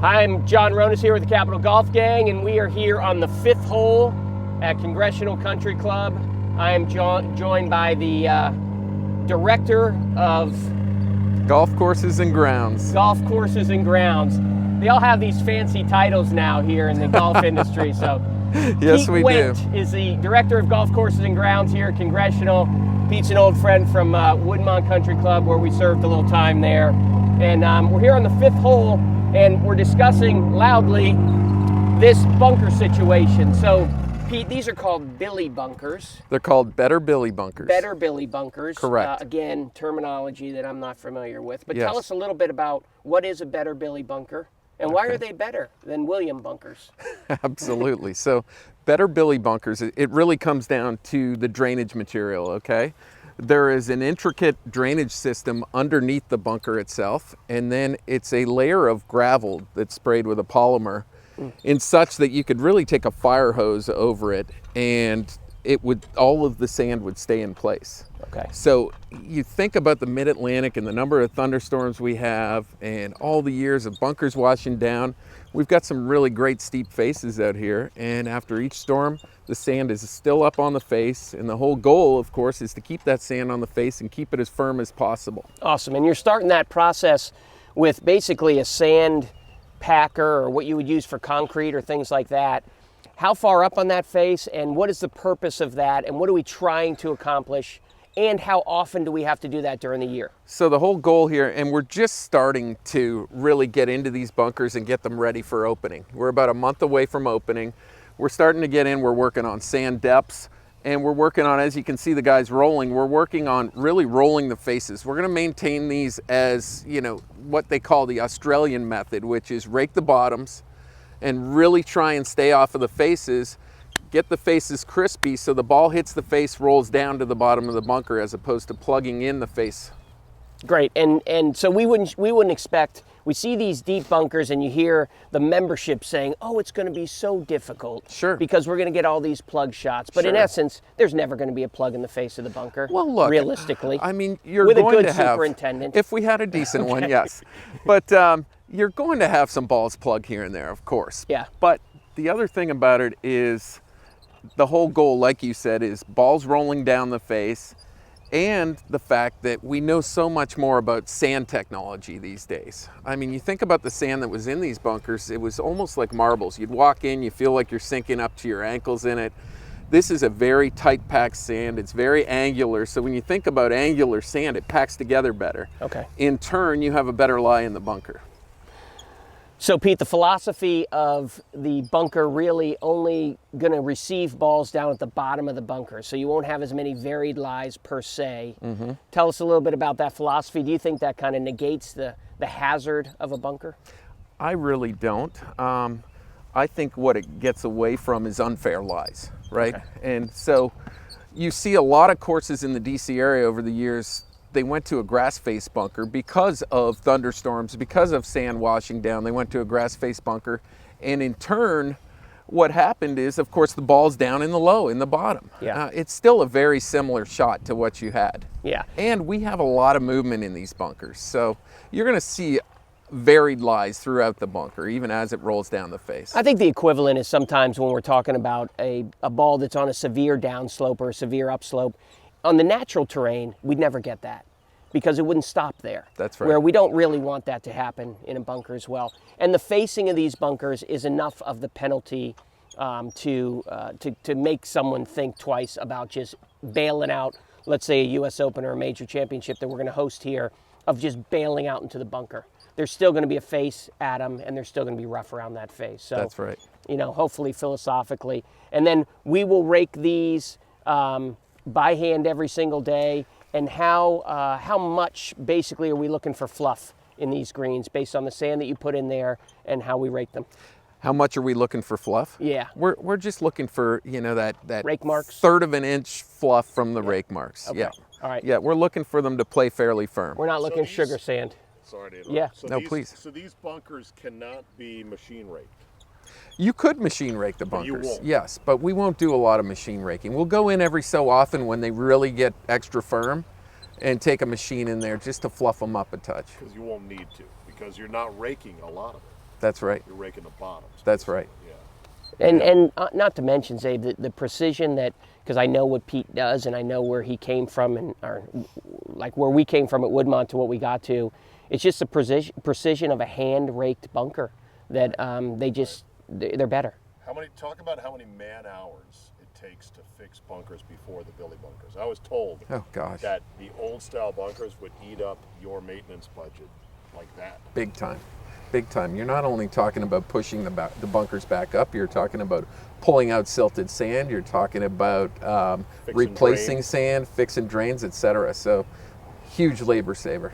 I'm John Ronas here with the Capital Golf Gang, and we are here on the 5th hole at Congressional Country Club. I am joined by the Director of Golf Courses and Grounds. Golf Courses and Grounds. They all have these fancy titles now here in the golf industry. So, Yes, Pete we Wendt do. is the Director of Golf Courses and Grounds here at Congressional. Pete's an old friend from Woodmont Country Club, where we served a little time there. And we're here on the 5th hole, and we're discussing loudly this bunker situation. So, Pete, these are called Billy bunkers. They're called Better Billy Bunkers. Better Billy bunkers. Correct. Again, terminology that I'm not familiar with. But Yes. tell us a little bit about what is a Better Billy bunker, and why are they better than William bunkers? Absolutely. So, Better Billy Bunkers, it really comes down to the drainage material, okay? There is an intricate drainage system underneath the bunker itself, and then it's a layer of gravel that's sprayed with a polymer in such that you could really take a fire hose over it and all of the sand would stay in place. Okay. So you think about the mid-Atlantic and the number of thunderstorms we have and all the years of bunkers washing down. We've got some really great steep faces out here, and after each storm, the sand is still up on the face, and the whole goal, of course, is to keep that sand on the face and keep it as firm as possible. Awesome. And you're starting that process with basically a sand packer, or what you would use for concrete or things like that. How far up on that face, and what is the purpose of that, and what are we trying to accomplish, and how often do we have to do that during the year? So the whole goal here, and we're just starting to really get into these bunkers and get them ready for opening. We're about a month away from opening. We're starting to get in, we're working on sand depths, and we're working on, as you can see the guys rolling, we're working on really rolling the faces. We're gonna maintain these as, what they call the Australian method, which is rake the bottoms and really try and stay off of the faces, get the faces crispy so the ball hits the face, rolls down to the bottom of the bunker as opposed to plugging in the face. Great. And so we wouldn't expect, we see these deep bunkers and you hear the membership saying, oh, it's going to be so difficult. Sure. Because we're going to get all these plug shots. But in Sure. essence, there's never going to be a plug in the face of the bunker. Well, look, realistically. I mean, you're with going a good to have, superintendent. if we had a decent one, yes. But you're going to have some balls plug here and there, of course. Yeah. But the other thing about it is the whole goal, like you said, is balls rolling down the face, and the fact that we know so much more about sand technology these days. I mean, you think about the sand that was in these bunkers, it was almost like marbles. You'd walk in, you feel like you're sinking up to your ankles in it. This is a very tight packed sand. It's very angular. So when you think about angular sand, it packs together better. Okay. In turn, you have a better lie in the bunker. So Pete, the philosophy of the bunker really only going to receive balls down at the bottom of the bunker, so you won't have as many varied lies per se. Mm-hmm. Tell us a little bit about that philosophy. Do you think that kind of negates the hazard of a bunker? I really don't. I think what it gets away from is unfair lies, right? Okay. And so you see a lot of courses in the DC area over the years, they went to a grass face bunker because of thunderstorms, because of sand washing down. They went to a grass face bunker, and in turn, what happened is, of course, the ball's down in the low, in the bottom. Yeah. It's still a very similar shot to what you had. Yeah. And we have a lot of movement in these bunkers, so you're going to see varied lies throughout the bunker, even as it rolls down the face. I think the equivalent is sometimes when we're talking about a ball that's on a severe downslope or a severe upslope. On the natural terrain, we'd never get that because it wouldn't stop there. That's right. Where we don't really want that to happen in a bunker as well. And the facing of these bunkers is enough of the penalty to make someone think twice about just bailing out, let's say a U.S. Open or a major championship that we're going to host here, of just bailing out into the bunker. There's still going to be a face at them, and there's still going to be rough around that face. So, That's right. Hopefully philosophically. And then we will rake these by hand every single day. And how much basically are we looking for fluff in these greens based on the sand that you put in there and how we rake them? How much are we looking for fluff? Yeah. We're just looking for, that rake marks? 1/3 of an inch fluff from the rake marks. Okay. Yeah. All right. Yeah, we're looking for them to play fairly firm. We're not looking sugar sand. Sorry to interrupt. Yeah. No, please. So these bunkers cannot be machine raked. You could machine rake the But you bunkers, won't. yes, but we won't do a lot of machine raking. We'll go in every so often when they really get extra firm and take a machine in there just to fluff them up a touch. Because you won't need to, because you're not raking a lot of it. That's right. You're raking the bottoms. That's right. Yeah. And not to mention, say the precision that, because I know what Pete does and I know where he came from, and or like where we came from at Woodmont to what we got to, it's just the precision of a hand raked bunker that they're better. Talk about how many man hours it takes to fix bunkers before the Billy bunkers. I was told that the old style bunkers would eat up your maintenance budget like that. Big time. Big time. You're not only talking about pushing the bunkers back up, you're talking about pulling out silted sand, you're talking about replacing sand, fixing drains, etc. So huge labor saver.